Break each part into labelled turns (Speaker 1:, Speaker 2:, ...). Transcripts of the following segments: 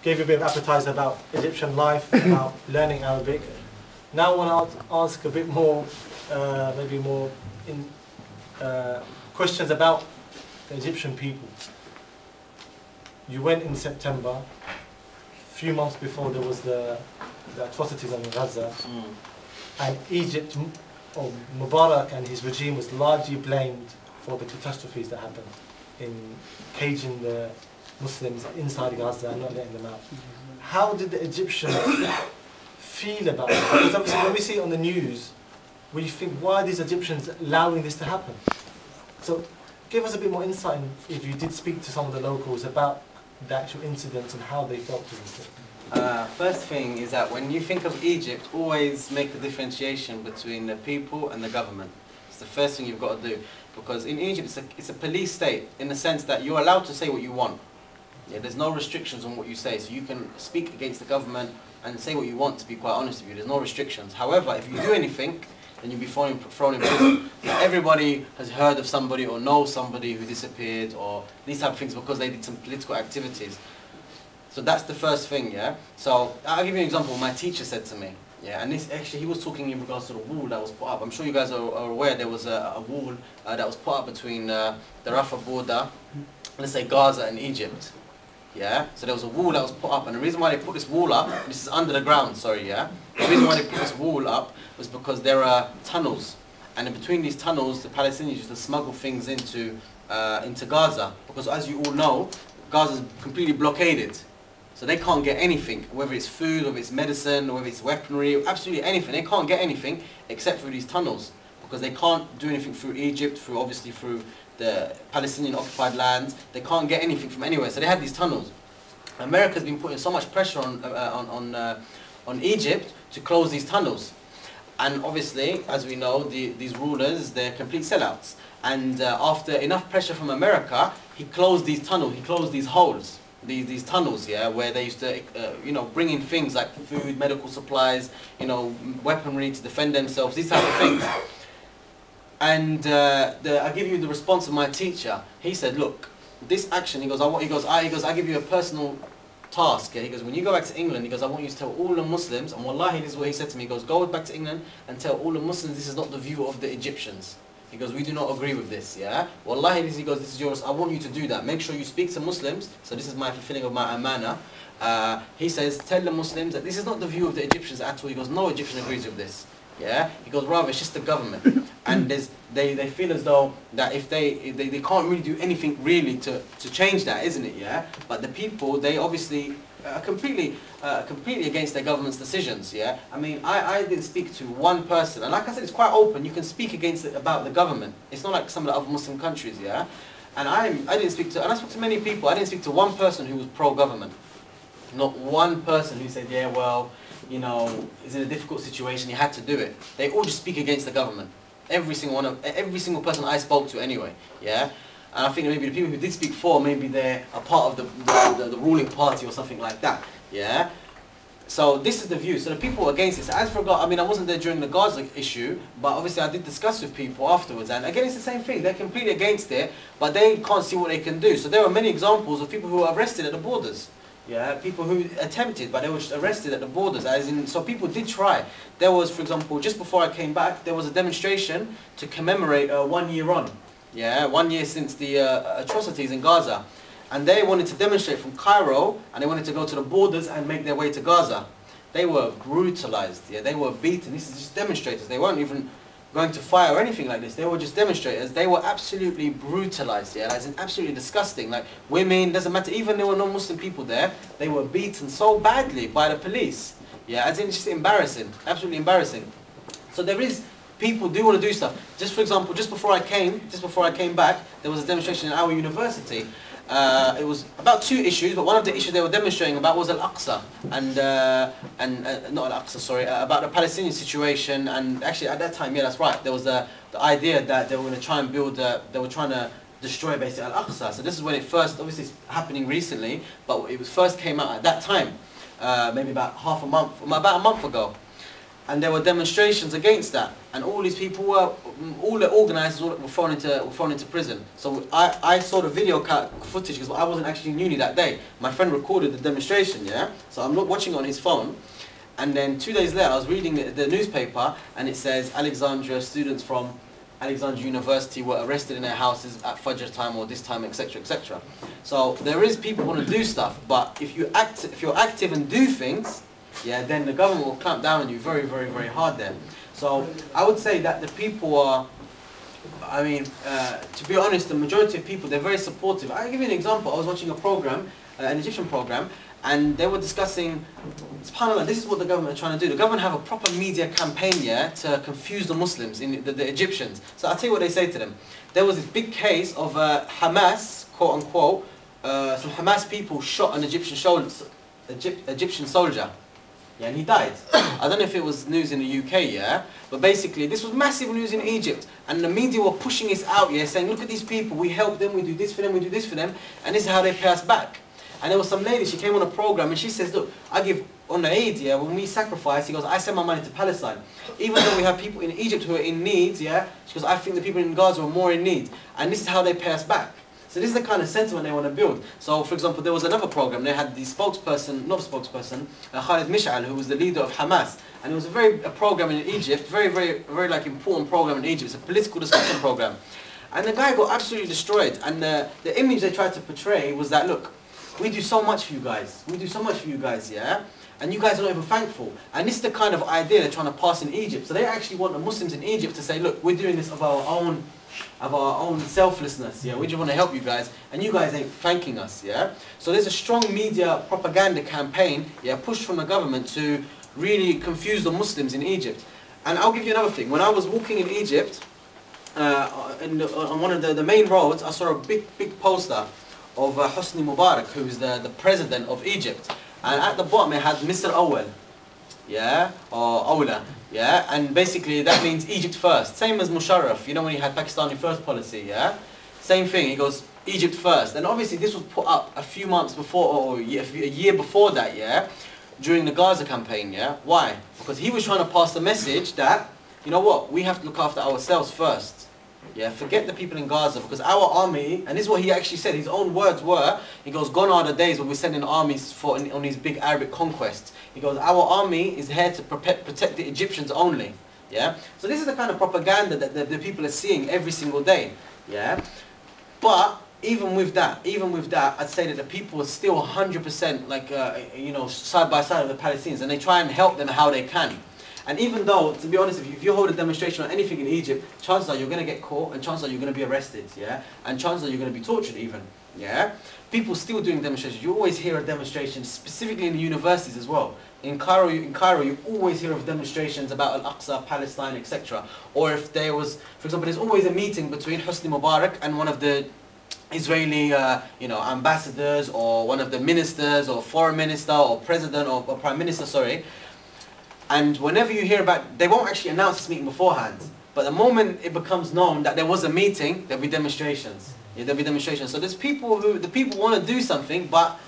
Speaker 1: gave you a bit of appetizer about Egyptian life, about learning Arabic. Now I want to ask a bit more, maybe more questions about the Egyptian people. You went in September, a few months before there was the atrocities in Gaza, and Egypt, or Mubarak and his regime was largely blamed for the catastrophes that happened in caging the Muslims inside Gaza and not letting them out. How did the Egyptians feel about it? Because obviously when we see it on the news, we think, why are these Egyptians allowing this to happen? So give us a bit more insight if you did speak to some of the locals about the actual incidents and how they felt towards it.
Speaker 2: First thing is that when you think of Egypt, always make the differentiation between the people and the government. It's the first thing you've got to do. Because in Egypt, it's a police state in the sense that you're allowed to say what you want. Yeah, there's no restrictions on what you say, so you can speak against the government and say what you want, to be quite honest with you. There's no restrictions. However, if you do anything, then you'll be thrown in prison. Everybody has heard of somebody or knows somebody who disappeared or these type of things because they did some political activities. So that's the first thing, yeah? So I'll give you an example. My teacher said to me, yeah, and this actually, he was talking in regards to the wall that was put up. I'm sure you guys are aware there was a wall that was put up between the Rafah border, let's say Gaza and Egypt. Yeah, so there was a wall that was put up, and the reason why they put this wall up, this is under the ground, sorry, yeah? The reason why they put this wall up was because there are tunnels, and in between these tunnels, the Palestinians used to smuggle things into Gaza, because as you all know, Gaza is completely blockaded. So they can't get anything, whether it's food, whether it's medicine, whether it's weaponry, absolutely anything. They can't get anything except through these tunnels, because they can't do anything through Egypt, obviously through the Palestinian occupied lands. They can't get anything from anywhere, so they had these tunnels. America's been putting so much pressure on Egypt to close these tunnels. And obviously, as we know, these rulers, they're complete sellouts. And after enough pressure from America, he closed these tunnels, he closed these holes. These tunnels, yeah, where they used to, bring in things like food, medical supplies, weaponry to defend themselves, these type of things. And I give you the response of my teacher. He said, look, this action, he goes, I give you a personal task. Yeah? He goes, when you go back to England, he goes, I want you to tell all the Muslims, and wallahi, this is what he said to me. He goes, go back to England and tell all the Muslims this is not the view of the Egyptians. He goes, we do not agree with this, yeah? Wallahi, he goes, this is yours, I want you to do that. Make sure you speak to Muslims. So this is my fulfilling of my amana. He says, tell the Muslims that this is not the view of the Egyptians at all. He goes, no Egyptian agrees with this. Yeah? He goes, rather, it's just the government. And they feel as though that if they can't really do anything really to change that, isn't it, yeah? But the people, they obviously are completely against their government's decisions, yeah? I mean, I didn't speak to one person, and like I said, it's quite open. You can speak about the government. It's not like some of the other Muslim countries, yeah? And I spoke to many people. I didn't speak to one person who was pro-government. Not one person who said, yeah, well, is in a difficult situation, he had to do it. They all just speak against the government. Every single person I spoke to anyway, yeah? And I think maybe the people who did speak for, maybe they're a part of the ruling party or something like that, yeah? So this is the view. So the people against it. So as for God, I mean, I wasn't there during the Gaza issue, but obviously I did discuss with people afterwards. And again, it's the same thing. They're completely against it, but they can't see what they can do. So there are many examples of people who were arrested at the borders. Yeah, people who attempted, but they were just arrested at the borders. So people did try. There was, for example, just before I came back, there was a demonstration to commemorate 1 year on. Yeah, 1 year since the atrocities in Gaza. And they wanted to demonstrate from Cairo, and they wanted to go to the borders and make their way to Gaza. They were brutalized, yeah, they were beaten. This is just demonstrators. They weren't even going to fire or anything like this. They were just demonstrators. They were absolutely brutalized, yeah, as in absolutely disgusting. Like women, doesn't matter, even there were non-Muslim people there, they were beaten so badly by the police. Yeah, as in just embarrassing, absolutely embarrassing. So there is, people do want to do stuff. Just for example, just before I came back, there was a demonstration in our university. It was about two issues, but one of the issues they were demonstrating about was Al-Aqsa and not Al-Aqsa, sorry, about the Palestinian situation. And actually, at that time, yeah, that's right. There was the idea that they were going to try and build, they were trying to destroy basically Al-Aqsa. So this is when it first, obviously, it's happening recently, but it was first came out at that time, maybe about about a month ago. and there were demonstrations against that, and all these people were, all the organisers were thrown into prison. So I saw the video footage because I wasn't actually in uni that day. My friend recorded the demonstration, yeah. So I'm not watching on his phone, and then 2 days later I was reading the newspaper, and it says Alexandria students from Alexandria University were arrested in their houses at Fajr time or this time, etc., etc. So there is people who want to do stuff, but if you're active and do things, yeah, then the government will clamp down on you very, very, very hard there. So I would say that the people are, I mean, to be honest, the majority of people, they're very supportive. I'll give you an example. I was watching a program, an Egyptian program, and they were discussing, subhanAllah, this is what the government are trying to do. The government have a proper media campaign, yeah, to confuse the Muslims, the Egyptians. So I'll tell you what they say to them. There was this big case of Hamas, quote unquote, some Hamas people shot an Egyptian soldier. Yeah, and he died. I don't know if it was news in the UK, yeah, but basically this was massive news in Egypt, and the media were pushing this out, yeah, saying, look at these people, we help them, we do this for them, we do this for them, and this is how they pay us back. And there was some lady, she came on a program, and she says, look, I give, on the Eid, yeah, when we sacrifice, he goes, I send my money to Palestine. Even though we have people in Egypt who are in need, yeah, she goes, I think the people in Gaza are more in need, and this is how they pay us back. So this is the kind of sentiment they want to build. So, for example, there was another program. They had the spokesperson, not a spokesperson, Khalid Mish'al, who was the leader of Hamas, and it was a program in Egypt, very like important program in Egypt. It's a political discussion program, and the guy got absolutely destroyed. And the image they tried to portray was that, look, we do so much for you guys. We do so much for you guys, yeah. And you guys are not even thankful. And this is the kind of idea they're trying to pass in Egypt. So they actually want the Muslims in Egypt to say, look, we're doing this of our own selflessness, yeah, we just want to help you guys, and you guys ain't thanking us, yeah. So there's a strong media propaganda campaign, yeah, pushed from the government to really confuse the Muslims in Egypt. And I'll give you another thing. When I was walking in Egypt, on one of the main roads, I saw a big poster of Hosni Mubarak, who's the president of Egypt, and at the bottom it had Mr. Awal, yeah, or Awla. Yeah, and basically that means Egypt first. Same as Musharraf, you know, when he had Pakistani first policy, yeah? Same thing, he goes, Egypt first. And obviously this was put up a few months before, or a year before that, yeah? During the Gaza campaign, yeah? Why? Because he was trying to pass the message that, you know what, we have to look after ourselves first. Yeah, forget the people in Gaza, because our army, and this is what he actually said, his own words were, he goes, gone are the days when we're sending armies on these big Arabic conquests. He goes, our army is here to protect the Egyptians only. Yeah? So this is the kind of propaganda that the people are seeing every single day. Yeah? But even with that, I'd say that the people are still 100% like, you know, side by side with the Palestinians, and they try and help them how they can. And even though, to be honest, if you hold a demonstration or anything in Egypt, chances are you're going to get caught, and chances are you're going to be arrested, yeah? And chances are you're going to be tortured even, yeah? People still doing demonstrations. You always hear of demonstrations, specifically in the universities as well. In Cairo, you always hear of demonstrations about Al-Aqsa, Palestine, etc. Or if there was, for example, there's always a meeting between Hosni Mubarak and one of the Israeli, you know, ambassadors, or one of the ministers, or foreign minister, or president, or prime minister, sorry. And whenever you hear about, they won't actually announce this meeting beforehand, but the moment it becomes known that there was a meeting, there'll be demonstrations. Yeah, there'll be demonstrations. So there's people who, the people want to do something, but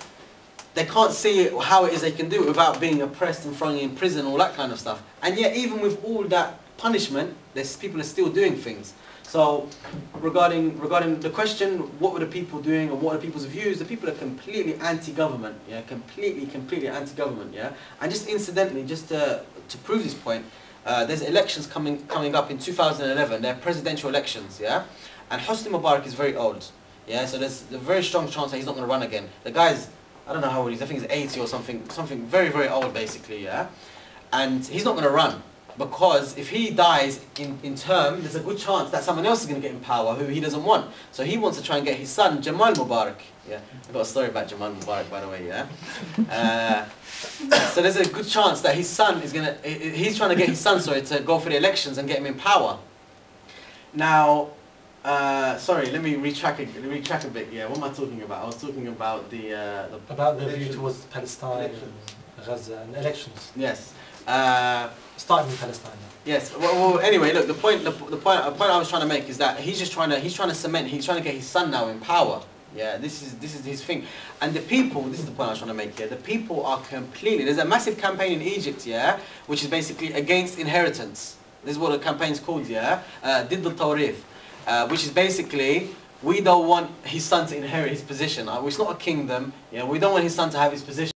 Speaker 2: they can't see how it is they can do it without being oppressed and thrown in prison, all that kind of stuff. And yet, even with all that punishment, there's people are still doing things. So, regarding the question, what were the people doing and what are people's views? The people are completely anti-government, yeah, completely anti-government, yeah. And just incidentally, just to prove this point, there's elections coming up in 2011. They're presidential elections, yeah. And Hosni Mubarak is very old, yeah. So there's a very strong chance that he's not going to run again. The guy's, I don't know how old he is. I think he's 80 or something very old, basically, yeah. And he's not going to run. Because if he dies in term, there's a good chance that someone else is going to get in power who he doesn't want. So he wants to try and get his son, Jamal Mubarak. Yeah, I've got a story about Jamal Mubarak, by the way, yeah. So there's a good chance that his son is going to, he's trying to get his son, sorry, to go for the elections and get him in power. Now, sorry, let me retrack a bit, yeah. What am I talking about? I was talking about
Speaker 1: about the view towards Palestine and Gaza and elections.
Speaker 2: Yes.
Speaker 1: Starting with Palestine.
Speaker 2: Yes. Well, anyway, look. The point I was trying to make is that he's trying to cement. He's trying to get his son now in power. Yeah, this is his thing. And the people, this is the point I was trying to make here, the people are completely, there's a massive campaign in Egypt, yeah, which is basically against inheritance. This is what the campaign's called, yeah, Did the Tawrith, which is basically, we don't want his son to inherit his position. It's not a kingdom, yeah, we don't want his son to have his position.